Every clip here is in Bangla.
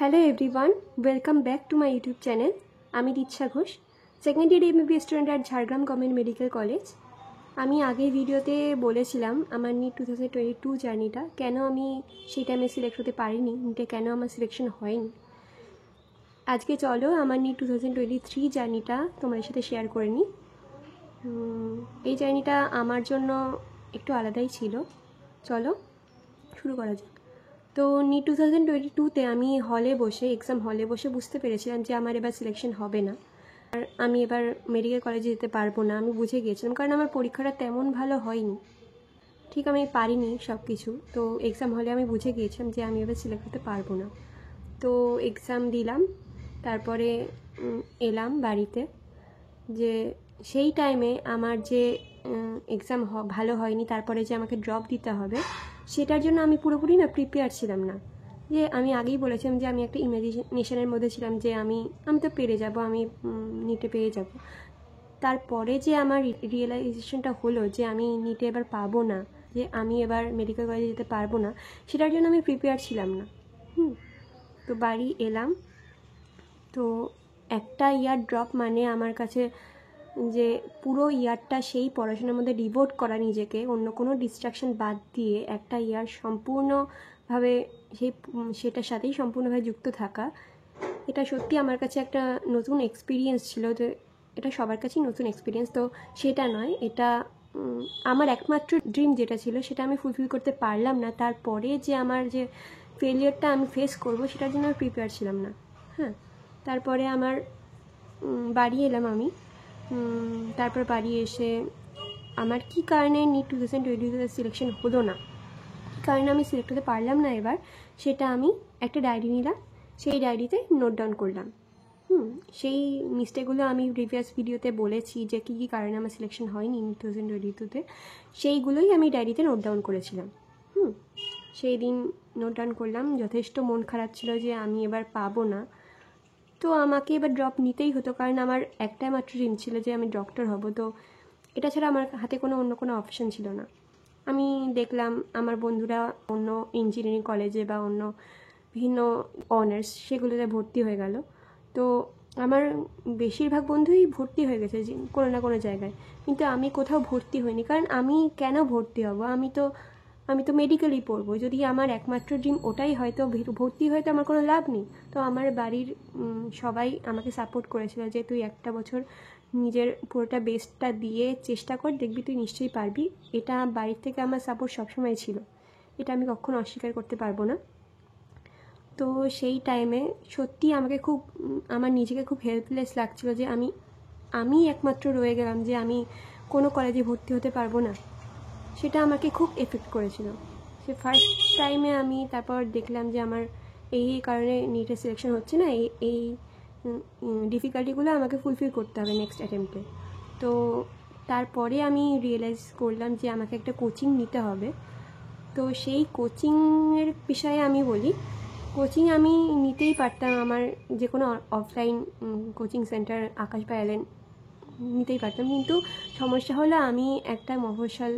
Hello everyone, welcome back to my YouTube channel. আমি দীক্ষা Ghosh, second year MBBS student at Jhargram government medical college. আমি আগের ভিডিওতে বলেছিলাম আমার নিট 2022 জার্নিটা, কেন আমি সেই টাইমে সিলেক্ট হতে পারিনি, নিটে কেন আমার সিলেকশন হয়নি। আজকে চলো আমার নিট 2023 জার্নিটা তোমাদের সাথে শেয়ার করে নিই। এই জার্নিটা আমার জন্য একটু আলাদাই ছিল। চলো শুরু করা যাক। তো নিট 2022-তে আমি এক্সাম হলে বসে বুঝতে পেরেছিলাম যে আমার এবার সিলেকশন হবে না, আর আমি এবার মেডিকেল কলেজে যেতে পারবো না। আমি বুঝে গিয়েছিলাম, কারণ আমার পরীক্ষাটা তেমন ভালো হয়নি, ঠিক আমি পারিনি সব কিছু। তো এক্সাম হলে আমি বুঝে গিয়েছিলাম যে আমি এবার সিলেক্ট হতে পারবো না। তো এক্সাম দিলাম, তারপরে এলাম বাড়িতে। যে সেই টাইমে আমার যে এক্সাম ভালো হয়নি, তারপরে যে আমাকে ড্রপ দিতে হবে, সেটার জন্য আমি পুরোপুরি প্রিপেয়ার ছিলাম না। যে আমি আগেই বলেছিলাম যে আমি একটা ইমাজিনেশনের মধ্যে ছিলাম যে আমি তো পেরে যাব, আমি নিটে পেয়ে যাব। তারপরে যে আমার রিয়েলাইজেশনটা হলো যে আমি নিটে এবার পাবো না, যে আমি এবার মেডিকেল কলেজে যেতে পারবো না, সেটার জন্য আমি প্রিপেয়ার ছিলাম না। তো বাড়ি এলাম। তো একটা ইয়ার ড্রপ মানে আমার কাছে যে পুরো ইয়ারটা সেই পড়াশোনার মধ্যে ডিভোট করা, নিজেকে অন্য কোনো ডিস্ট্রাকশন বাদ দিয়ে একটা ইয়ার সম্পূর্ণভাবে সেটার সাথেই সম্পূর্ণভাবে যুক্ত থাকা, এটা সত্যি আমার কাছে একটা নতুন এক্সপিরিয়েন্স ছিল। তো এটা সবার কাছেই নতুন এক্সপিরিয়েন্স, তো সেটা নয়, এটা আমার একমাত্র ড্রিম যেটা ছিল সেটা আমি ফুলফিল করতে পারলাম না। তারপরে যে আমার যে ফেলিয়ারটা আমি ফেস করব, সেটার জন্য আমি প্রিপেয়ার ছিলাম না। হ্যাঁ, তারপরে আমার বাড়ি এলাম আমি। তারপর বাড়ি এসে আমার কী কারণে নিট 2022 সিলেকশন হলো না, কী কারণে আমি সিলেক্ট হতে পারলাম না এবার, সেটা আমি একটা ডায়েরি নিলাম, সেই ডায়েরিতে নোট ডাউন করলাম। সেই মিস্টেকগুলো আমি প্রিভিয়াস ভিডিওতে বলেছি যে কী কী কারণে আমার সিলেকশন হয়নি নিট 2022-তে, সেইগুলোই আমি ডায়েরিতে নোট ডাউন করেছিলাম। সেই দিন নোট ডাউন করলাম। যথেষ্ট মন খারাপ ছিল যে আমি এবার পাবো না। তো আমাকে এবার ড্রপ নিতেই হতো, কারণ আমার একটাই মাত্র ড্রিম ছিল যে আমি ডক্টর হব। তো এটা ছাড়া আমার হাতে অন্য কোনো অপশান ছিল না। আমি দেখলাম আমার বন্ধুরা অন্য ইঞ্জিনিয়ারিং কলেজে বা অন্য বিভিন্ন অনার্স সেগুলোতে ভর্তি হয়ে গেল। তো আমার বেশিরভাগ বন্ধুই ভর্তি হয়ে গেছে কোনো না কোনো জায়গায়, কিন্তু আমি কোথাও ভর্তি হইনি। কারণ আমি কেন ভর্তি হব, আমি তো মেডিকেলই পড়বো। যদি আমার একমাত্র ড্রিম ওটাই হয়, তো ভর্তি হয়ে তো আমার কোনো লাভ নেই। তো আমার বাড়ির সবাই আমাকে সাপোর্ট করেছিল যে তুই একটা বছর নিজের পুরোটা বেস্টটা দিয়ে চেষ্টা কর, দেখবি তুই নিশ্চয়ই পারবি। এটা বাড়ির থেকে আমার সাপোর্ট সবসময় ছিল, এটা আমি কখনো অস্বীকার করতে পারবো না। তো সেই টাইমে সত্যি আমার নিজেকে খুব হেল্পলেস লাগছিল যে আমি একমাত্র রয়ে গেলাম, যে আমি কোনো কলেজে ভর্তি হতে পারবো না। সেটা আমাকে খুব এফেক্ট করেছিল। সে ফার্স্ট টাইমে আমি তারপর দেখলাম যে আমার এই কারণে নিটে সিলেকশন হচ্ছে না, এই ডিফিকাল্টিগুলো আমাকে ফুলফিল করতে হবে নেক্সট অ্যাটেম্পটে। তো তারপরে আমি রিয়েলাইজ করলাম যে আমাকে একটা কোচিং নিতে হবে। তো সেই কোচিংয়ের বিষয়ে আমি বলি, কোচিং আমি নিতেই পারতাম, আমার যে কোনো অফলাইন কোচিং সেন্টার আকাশ বা এলেন নিতেই পারতাম। কিন্তু সমস্যা হলো আমি একটা মফস্বল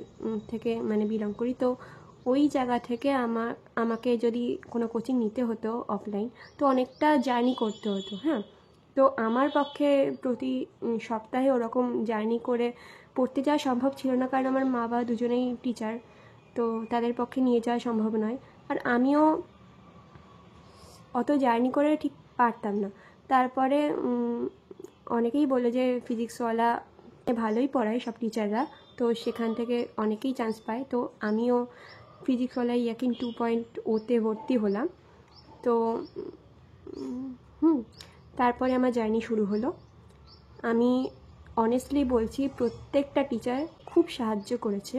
থেকে বিলং করি। তো ওই জায়গা থেকে আমাকে যদি কোনো কোচিং নিতে হতো অফলাইন, তো অনেকটা জার্নি করতে হতো। হ্যাঁ, তো আমার পক্ষে প্রতি সপ্তাহে ওরকম জার্নি করে পড়তে যাওয়া সম্ভব ছিল না, কারণ আমার মা বাবা দুজনেই টিচার, তো তাদের পক্ষে নিয়ে যাওয়া সম্ভব নয়। আর আমিও অত জার্নি করে ঠিক পারতাম না। তারপরে অনেকেই বলে যে ফিজিক্সওয়ালা ভালোই পড়ায় সব টিচাররা, তো সেখান থেকে অনেকেই চান্স পায়। তো আমিও ফিজিক্সওয়ালা ইয়াকিন 2.0-তে ভর্তি হলাম। তো তারপরে আমার জার্নি শুরু হলো। আমি অনেস্টলি বলছি, প্রত্যেকটা টিচার খুব সাহায্য করেছে।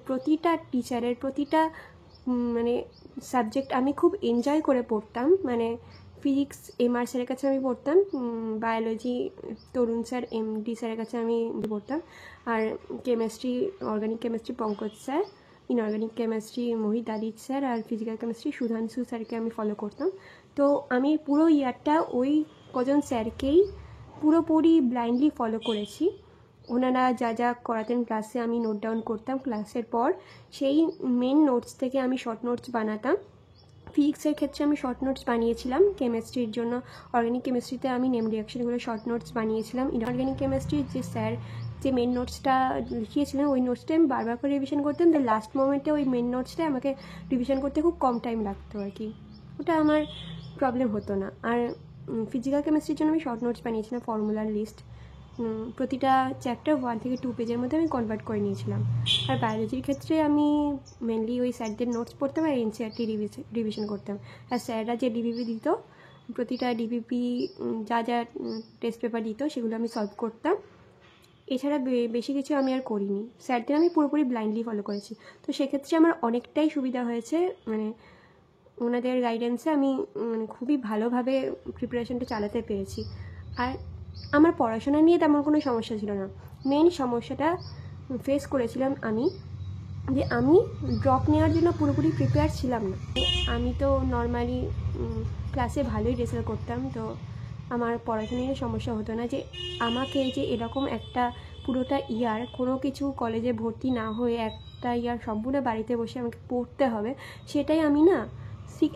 প্রতিটা টিচারের প্রতিটা সাবজেক্ট আমি খুব এনজয় করে পড়তাম। ফিজিক্স এমআর স্যারের কাছে আমি পড়তাম, বায়োলজি তরুণ স্যার এমডি স্যারের কাছে আমি পড়তাম, আর chemistry organic chemistry Pankaj sir, inorganic chemistry Mohit Adit sir, আর ফিজিক্যাল কেমিস্ট্রি সুধাংশু স্যারকে আমি ফলো করতাম। তো আমি পুরো ইয়ারটা ওই কজন স্যারকেই পুরোপুরি ব্লাইন্ডলি ফলো করেছি। ওনারা যা যা করাতেন ক্লাসে আমি নোট ডাউন করতাম, ক্লাসের পর সেই মেন নোটস থেকে আমি শর্ট নোটস বানাতাম, ফিজিক্সের ক্ষেত্রে আমি শর্ট নোটস বানিয়েছিলাম, কেমিস্ট্রির জন্য অর্গানিক কেমিস্ট্রিতে আমি নেম রিয়াকশনগুলো শর্ট নোটস বানিয়েছিলাম। ইনঅর্গানিক কেমিস্ট্রির যে স্যার যে মেন নোটসটা লিখিয়েছিলেন ওই নোটসটা আমি বারবার করে রিভিশন করতাম, তো লাস্ট মোমেন্টে ওই মেন নোটসটা আমাকে রিভিশন করতে খুব কম টাইম লাগতো আর কি, ওটা আমার প্রবলেম হতো না। আর ফিজিক্যাল কেমিস্ট্রির জন্য আমি শর্ট নোটস বানিয়েছিলাম, ফর্মুলার লিস্ট, প্রতিটা চ্যাপ্টার 1 থেকে 2 পেজের মধ্যে আমি কনভার্ট করে নিয়েছিলাম। আর বায়োলজির ক্ষেত্রে আমি মেনলি ওই স্যারদের নোটস পড়তাম আর এনসিইআরটি রিভিশন করতাম। আর স্যাররা যে ডিবিপি দিত, প্রতিটা ডিবিপি যা যা টেস্ট পেপার দিত সেগুলো আমি সলভ করতাম। এছাড়া বেশি কিছু আমি আর করিনি, স্যারদের আমি পুরোপুরি ব্লাইন্ডলি ফলো করেছি। তো সেক্ষেত্রে আমার অনেকটাই সুবিধা হয়েছে, মানে ওনাদের গাইডেন্সে আমি মানে খুবই ভালোভাবে প্রিপারেশনটা চালাতে পেরেছি। আর আমার পড়াশোনা নিয়ে তেমন কোনো সমস্যা ছিল না। মেন সমস্যাটা ফেস করেছিলাম আমি, যে আমি ড্রপ নেওয়ার জন্য পুরোপুরি প্রিপেয়ার ছিলাম না। আমি তো নর্মালি ক্লাসে ভালোই রেজাল্ট করতাম, তো আমার পড়াশোনা নিয়ে সমস্যা হতো না। যে আমাকে যে এরকম একটা পুরোটা ইয়ার কোনো কিছু কলেজে ভর্তি না হয়ে একটা ইয়ার সম্পূর্ণ বাড়িতে বসে আমাকে পড়তে হবে, সেটাই আমি না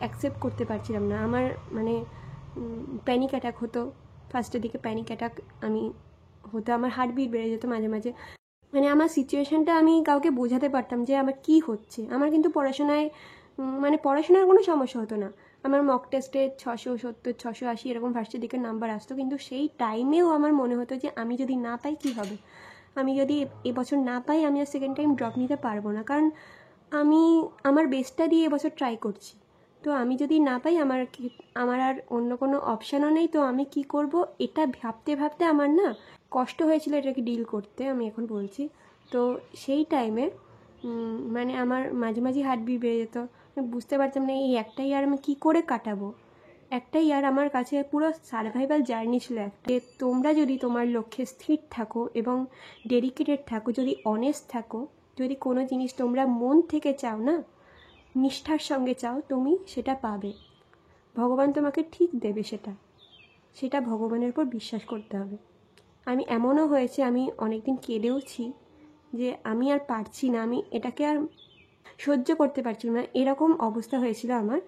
অ্যাকসেপ্ট করতে পারছিলাম না। আমার মানে প্যানিক অ্যাটাক হতো, ফার্স্টের দিকে প্যানিক অ্যাটাক আমি হতো, আমার হার্টবিট বেড়ে যেত মাঝে মাঝে। মানে আমার সিচুয়েশানটা আমি কাউকে বোঝাতে পারতাম যে আমার কি হচ্ছে। আমার কিন্তু পড়াশোনায় মানে পড়াশোনার কোনো সমস্যা হতো না। আমার মক টেস্টে 670 680 এরকম ফার্স্টের দিকে নাম্বার আসতো, কিন্তু সেই টাইমেও আমার মনে হতো যে আমি যদি না পাই কী হবে, আমি যদি এবছর না পাই আমি আর সেকেন্ড টাইম ড্রপ নিতে পারবো না, কারণ আমি আমার বেস্টটা দিয়ে এবছর ট্রাই করছি। তো আমি যদি না পাই আমার আর অন্য কোনো অপশানও নেই, তো আমি কি করব এটা ভাবতে ভাবতে আমার না কষ্ট হয়েছিল এটাকে ডিল করতে, আমি এখন বলছি। তো সেই টাইমে মানে আমার মাঝে মাঝে হার্টবিট বেড়ে যেত, আমি বুঝতে পারতাম না এই একটা ইয়ার আমি কী করে কাটাবো। একটা ইয়ার আমার কাছে পুরো সার্ভাইভাল জার্নি ছিল। যে তোমরা যদি তোমার লক্ষ্যে স্থির থাকো এবং ডেডিকেটেড থাকো, যদি অনেস্ট থাকো, যদি কোনো জিনিস তোমরা মন থেকে চাও না, নিষ্ঠার সঙ্গে চাও, তুমি সেটা পাবে। ভগবান তোমাকে ঠিক দেবে, সেটা ভগবানের উপর বিশ্বাস করতে হবে। আমি এমনও হয়েছে, আমি অনেকদিন কেঁদেওছি যে আমি আর পারছি না, আমি এটাকে আর সহ্য করতে পারছিলাম না, এরকম অবস্থা হয়েছিল আমার।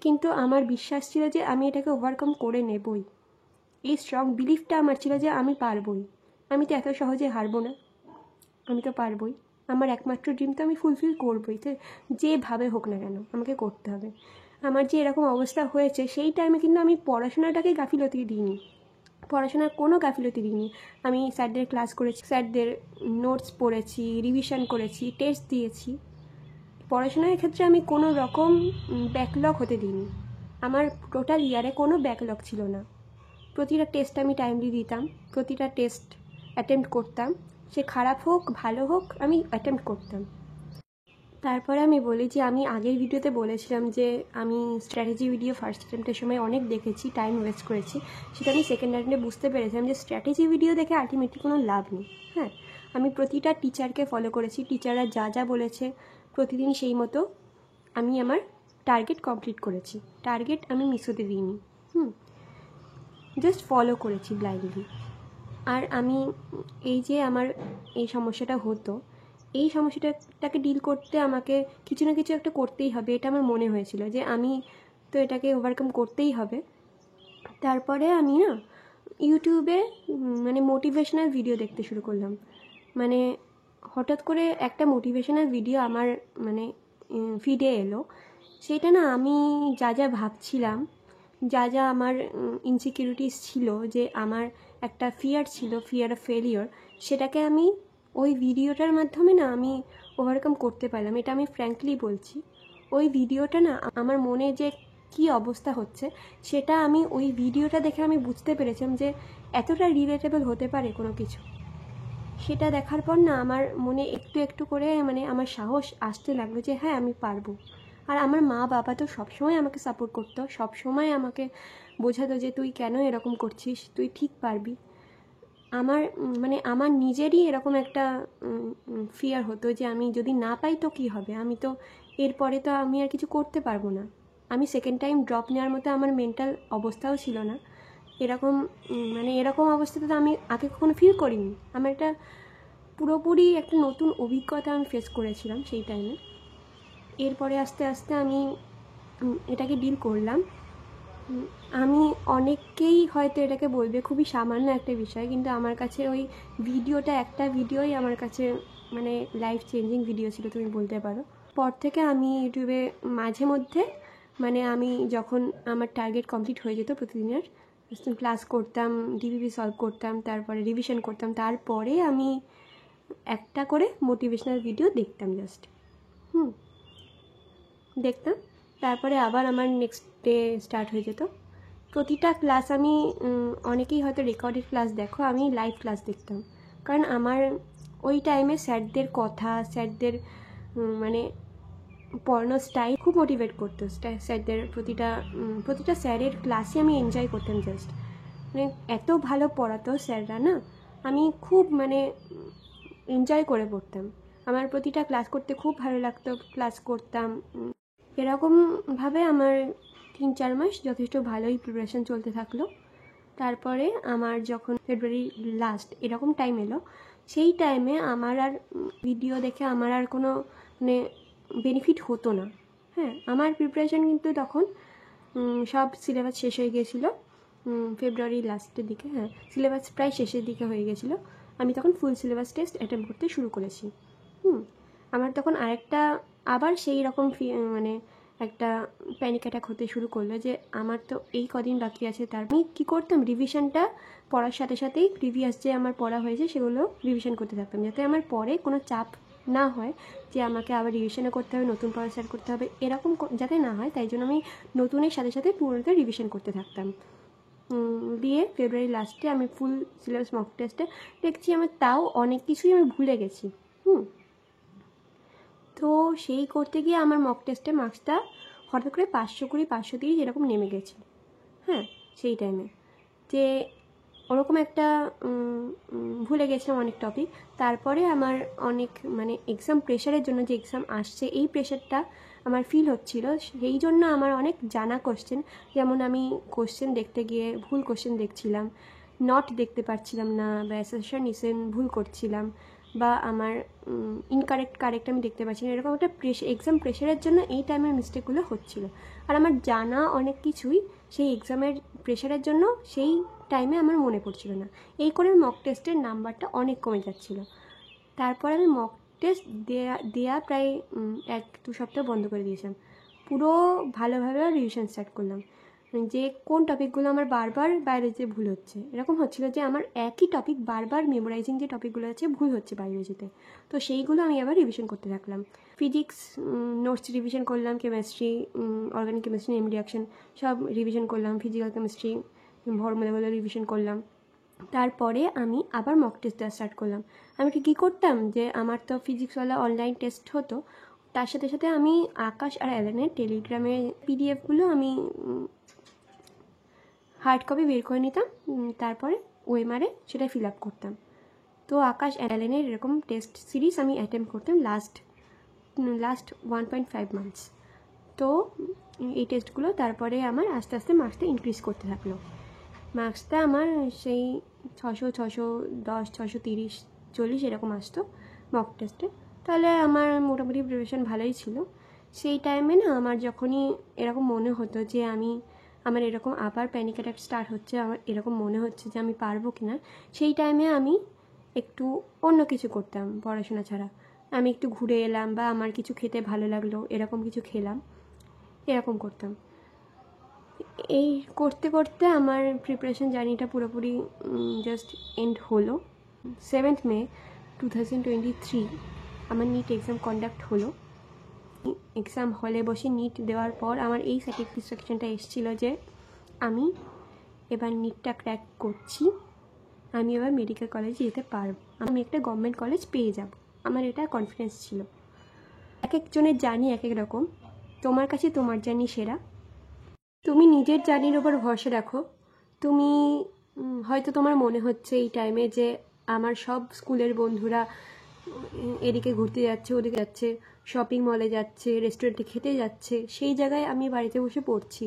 কিন্তু আমার বিশ্বাস ছিল যে আমি এটাকে ওভারকাম করে নেবই। এই স্ট্রং বিলিফটা আমার ছিল যে আমি পারবই, আমি তো এত সহজে হারবো না, আমি তো পারবই। আমার একমাত্র ড্রিম তো আমি ফুলফিল করবই, তো যেভাবে হোক না কেন আমাকে করতে হবে। আমার যে এরকম অবস্থা হয়েছে সেই টাইমে কিন্তু আমি পড়াশোনাটাকে গাফিলতি দিইনি, পড়াশোনার কোনো গাফিলতি দিইনি। আমি স্যারদের ক্লাস করেছি, স্যারদের নোটস পড়েছি, রিভিশন করেছি, টেস্ট দিয়েছি। পড়াশোনার ক্ষেত্রে আমি কোনো রকম ব্যাকলগ হতে দিইনি। আমার টোটাল ইয়ারে কোনো ব্যাকলগ ছিল না। প্রতিটা টেস্ট আমি টাইমলি দিতাম, প্রতিটা টেস্ট অ্যাটেম্প্ট করতাম, সে খারাপ হোক ভালো হোক আমি অ্যাটেম্প্ট করতাম। তারপরে আমি বলি যে আমি আগের ভিডিওতে বলেছিলাম যে আমি স্ট্র্যাটেজি ভিডিও ফার্স্ট অ্যাটেম্প্টের সময় অনেক দেখেছি, টাইম ওয়েস্ট করেছি। সেটা আমি সেকেন্ড অ্যাটেম্পটে বুঝতে পেরেছিলাম যে স্ট্র্যাটেজি ভিডিও দেখে আলটিমেটলি কোনো লাভ নেই। হ্যাঁ, আমি প্রতিটা টিচারকে ফলো করেছি, টিচাররা যা যা বলেছে প্রতিদিন সেই মতো আমি আমার টার্গেট কমপ্লিট করেছি, টার্গেট আমি মিস হতে দিইনি। জাস্ট ফলো করেছি ব্লাইন্ডলি। আর আমি এই যে আমার এই সমস্যাটা হতো, এই সমস্যাটাকে ডিল করতে আমাকে কিছু না কিছু একটা করতেই হবে, এটা আমার মনে হয়েছিল যে আমি তো এটাকে ওভারকাম করতেই হবে। তারপরে আমি না ইউটিউবে মানে মোটিভেশনাল ভিডিও দেখতে শুরু করলাম। মানে হঠাৎ করে একটা মোটিভেশনাল ভিডিও আমার মানে ফিডে এলো। সেটা না আমি যা যা ভাবছিলাম, যা যা আমার ইনসিকিউরিটিস ছিল, যে আমার একটা ফিয়ার ছিল, ফিয়ার অফ ফেলিওর, সেটাকে আমি ওই ভিডিওটার মাধ্যমে না আমি ওভারকাম করতে পারলাম। এটা আমি ফ্র্যাঙ্কলি বলছি। ওই ভিডিওটা না আমার মনে যে কি অবস্থা হচ্ছে সেটা আমি ওই ভিডিওটা দেখে আমি বুঝতে পেরেছিলাম যে এতটা রিলেটেবল হতে পারে কোনো কিছু। সেটা দেখার পর না আমার মনে একটু একটু করে মানে আমার সাহস আসতে লাগলো যে হ্যাঁ আমি পারবো। আর আমার মা বাবা তো সবসময় আমাকে সাপোর্ট করতো, সবসময় আমাকে বোঝাতো যে তুই কেন এরকম করছিস, তুই ঠিক পারবি। আমার মানে আমার নিজেরই এরকম একটা ফিয়ার হতো যে আমি যদি না পাই তো কী হবে, আমি তো এরপরে তো আমি আর কিছু করতে পারবো না। আমি সেকেন্ড টাইম ড্রপ নেওয়ার মতো আমার মেন্টাল অবস্থাও ছিল না। এরকম মানে এরকম অবস্থাতে তো আমি আগে কখনো ফিল করিনি। আমার একটা পুরোপুরি একটা নতুন অভিজ্ঞতা আমি ফেস করেছিলাম সেই টাইমে। এরপরে আস্তে আস্তে আমি এটাকে ডিল করলাম। আমি অনেকেই হয়তো এটাকে বলবে খুবই সামান্য একটা বিষয়, কিন্তু আমার কাছে ওই ভিডিওটা, একটা ভিডিওই আমার কাছে মানে লাইফ চেঞ্জিং ভিডিও ছিল তুমি বলতে পারো। পর থেকে আমি ইউটিউবে মাঝে মধ্যে মানে আমি যখন আমার টার্গেট কমপ্লিট হয়ে যেত প্রতিদিনের, ক্লাস করতাম, ডিবিপি সলভ করতাম, তারপরে রিভিশন করতাম, তারপরে আমি একটা করে মোটিভেশনাল ভিডিও দেখতাম জাস্ট দেখতাম। তারপরে আবার আমার নেক্সট ডে স্টার্ট হয়ে যেত। প্রতিটা ক্লাস আমি অনেকেই হয়তো রেকর্ডেড ক্লাস দেখো, আমি লাইভ ক্লাস দেখতাম। কারণ আমার ওই টাইমে স্যারদের কথা, স্যারদের মানে পড়ানো স্টাইল খুব মোটিভেট করতো। স্যারদের প্রতিটা স্যারের ক্লাসে আমি এনজয় করতাম জাস্ট। মানে এত ভালো পড়াতো স্যাররা না, আমি খুব মানে এনজয় করে পড়তাম। আমার প্রতিটা ক্লাস করতে খুব ভালো লাগতো, ক্লাস করতাম। এরকমভাবে আমার 3-4 মাস যথেষ্ট ভালোই প্রিপারেশান চলতে থাকলো। তারপরে আমার যখন ফেব্রুয়ারি লাস্ট এরকম টাইম এলো, সেই টাইমে আমার আর ভিডিও দেখে আমার আর কোনো মানে বেনিফিট হতো না। হ্যাঁ, আমার প্রিপারেশান কিন্তু তখন সব সিলেবাস শেষ হয়ে গিয়েছিলো ফেব্রুয়ারি লাস্টের দিকে। হ্যাঁ, সিলেবাস প্রায় শেষের দিকে হয়ে গেছিলো। আমি তখন ফুল সিলেবাস টেস্ট অ্যাটেম্প করতে শুরু করেছি। আমার তখন আরেকটা আবার সেই রকম মানে একটা প্যানিক অ্যাটাক হতে শুরু করলো যে আমার তো এই কদিন বাকি আছে। তার আমি কী করতাম, রিভিশনটা পড়ার সাথে সাথেই প্রিভিয়াস যে আমার পড়া হয়েছে সেগুলো রিভিশন করতে থাকতাম, যাতে আমার পরে কোনো চাপ না হয় যে আমাকে আবার রিভিশনও করতে হবে, নতুন পড়া স্টার্ট করতে হবে, এরকম যাতে না হয়। তাই জন্য আমি নতুনের সাথে সাথে পুরোটা রিভিশন করতে থাকতাম। দিয়ে ফেব্রুয়ারি লাস্টে আমি ফুল সিলেবাস মক টেস্টে দেখছি আমার তাও অনেক কিছুই আমি ভুলে গেছি। তো সেই করতে গিয়ে আমার মক টেস্টে মার্কসটা হঠাৎ করে 520, 530 এরকম নেমে গেছে। হ্যাঁ, সেই টাইমে যে ওরকম একটা ভুলে গেছিলাম অনেক টপিক। তারপরে আমার অনেক মানে এক্সাম প্রেশারের জন্য, যে এক্সাম আসছে এই প্রেশারটা আমার ফিল হচ্ছিল, সেই জন্য আমার অনেক জানা কোশ্চেন, যেমন আমি কোশ্চেন দেখতে গিয়ে ভুল কোশ্চেন দেখছিলাম, নট দেখতে পারছিলাম না, বা অ্যাসারশন ইসেন ভুল করছিলাম, বা আমার কারেক্ট আমি দেখতে পাচ্ছি না। এরকম একটা এক্সাম প্রেশারের জন্য এই টাইমের মিস্টেকগুলো হচ্ছিল। আর আমার জানা অনেক কিছুই সেই এক্সামের প্রেশারের জন্য সেই টাইমে আমার মনে পড়ছিল না। এই করে মক টেস্টের নাম্বারটা অনেক কমে যাচ্ছিলো। তারপর আমি মক টেস্ট দেয়া প্রায় 1-2 সপ্তাহ বন্ধ করে দিয়েছিলাম। পুরো ভালোভাবে রিভিশন স্টার্ট করলাম, যে কোন টপিকগুলো আমার বারবার বায়োলজিতে ভুল হচ্ছে। এরকম হচ্ছিল যে আমার একই টপিক বারবার মেমোরাইজিং যে টপিকগুলো আছে ভুল হচ্ছে বায়োলজিতে, তো সেইগুলো আমি আবার রিভিশন করতে থাকলাম। ফিজিক্স নোটস রিভিশন করলাম, কেমিস্ট্রি, অর্গানিক কেমিস্ট্রি, এম রিয়াকশন সব রিভিশন করলাম, ফিজিক্যাল কেমিস্ট্রি, হরমোনগুলো রিভিশন করলাম। তারপরে আমি আবার মক টেস্ট দেওয়া স্টার্ট করলাম। আমি কী করতাম, যে আমার তো ফিজিক্সওয়ালা অনলাইন টেস্ট হতো, তার সাথে সাথে আমি আকাশ আর অ্যালেনের টেলিগ্রামে পিডিএফগুলো আমি হার্ড কপি বের করে নিতাম, তারপরে ওএমআরে সেটা ফিল আপ করতাম। তো আকাশ অ্যালেনের এরকম টেস্ট সিরিজ আমি অ্যাটেম্প করতাম লাস্ট 1.5 মান্থস। তো এই টেস্টগুলো তারপরে আমার আস্তে আস্তে মার্কসটা ইনক্রিজ করতে থাকলো। মার্কসটা আমার সেই 600, 610, 630, 40 এরকম আসতো মক টেস্টে। তাহলে আমার মোটামুটি প্রিপারেশন ভালোই ছিল। সেই টাইমে না আমার যখনই এরকম মনে হতো যে আমার এরকম আবার প্যানিক অ্যাটাক স্টার্ট হচ্ছে, আমার এরকম মনে হচ্ছে যে আমি পারবো কি না, সেই টাইমে আমি একটু অন্য কিছু করতাম পড়াশোনা ছাড়া। আমি একটু ঘুরে এলাম, বা আমার কিছু খেতে ভালো লাগলো, এরকম কিছু খেলাম, এরকম করতাম। এই করতে করতে আমার প্রিপারেশন জার্নিটা পুরোপুরি জাস্ট এন্ড হলো। 7th May 2023 আমার নিট এক্সাম কন্ডাক্ট হলো। এক্সাম হলে বসে নিট দেওয়ার পর আমার এই স্যাটিসফ্যাকশনটা এসেছিলো যে আমি এবার নিটটা ক্র্যাক করছি, আমি এবার মেডিকেল কলেজে যেতে পারবো, আমি একটা গভর্নমেন্ট কলেজ পেয়ে যাব, আমার এটা কনফিডেন্স ছিল। এক একজনের জার্নি এক এক রকম, তোমার কাছে তোমার জার্নি সেরা। তুমি নিজের জার্নির ওপর ভরসা রাখো। তুমি হয়তো তোমার মনে হচ্ছে এই টাইমে যে আমার সব স্কুলের বন্ধুরা এদিকে ঘুরতে যাচ্ছে, ওদিকে যাচ্ছে, শপিং মলে যাচ্ছে, রেস্টুরেন্টে খেতে যাচ্ছে, সেই জায়গায় আমি বাড়িতে বসে পড়ছি,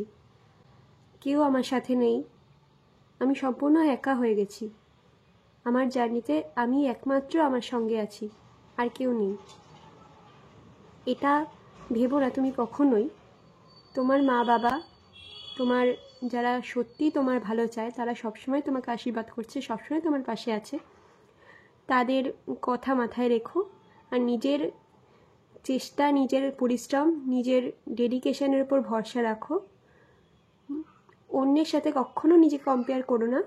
কেউ আমার সাথে নেই, আমি সম্পূর্ণ একা হয়ে গেছি। আমার জার্নিতে আমি একমাত্র আমার সঙ্গে আছি, আর কেউ নেই। এটা ভেবো না তুমি কখনোই তোমার মা বাবা, তোমার যারা সত্যি তোমার ভালো চায়, তারা সবসময় তোমাকে আশীর্বাদ করছে, সবসময় তোমার পাশে আছে, তাদের কথা মাথায় রেখো। আর নিজের চেষ্টা, নিজের পরিশ্রম, নিজের ডেডিকেশনের উপর ভরসা রাখো। অন্যের সাথে কখনো নিজেকে কম্পেয়ার করো না।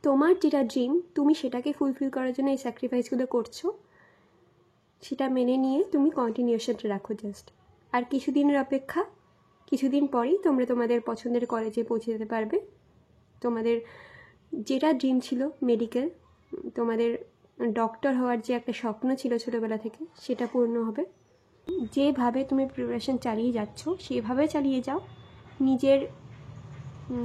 তোমার যেটা ড্রিম, তুমি সেটাকে ফুলফিল করার জন্য এই স্যাক্রিফাইসগুলো করছো, সেটা মেনে নিয়ে তুমি কন্টিনিউশনটা রাখো জাস্ট। আর কিছুদিনের অপেক্ষা, কিছুদিন পরেই তোমরা তোমাদের পছন্দের কলেজে পৌঁছে যেতে পারবে। তোমাদের যেটা ড্রিম ছিল মেডিকেল, তোমাদের ডক্টর হওয়ার যে একটা স্বপ্ন ছিল ছোটোবেলা থেকে, সেটা পূর্ণ হবে। যেভাবে তুমি প্রিপারেশন চালিয়ে যাচ্ছ সেভাবে চালিয়ে যাও। নিজের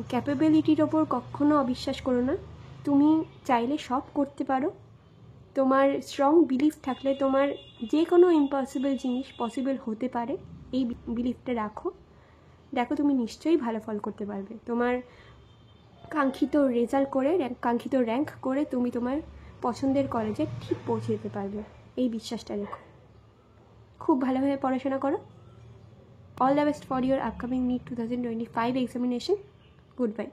ক্যাপাবিলিটির ওপর কখনো অবিশ্বাস করো না। তুমি চাইলে সব করতে পারো। তোমার স্ট্রং বিলিফ থাকলে তোমার যে কোনো ইম্পসিবল জিনিস পসিবল হতে পারে, এই বিলিফটা রাখো। দেখো তুমি নিশ্চয়ই ভালো ফল করতে পারবে। তোমার কাঙ্ক্ষিত রেজাল্ট করে, কাঙ্ক্ষিত র্যাঙ্ক করে তুমি তোমার পছন্দের কলেজে ঠিক পৌঁছে যেতে পারবে, এই বিশ্বাসটা রেখো। খুব ভালোভাবে পড়াশোনা করো। All the best for your upcoming NEET 2025 examination. Good bye.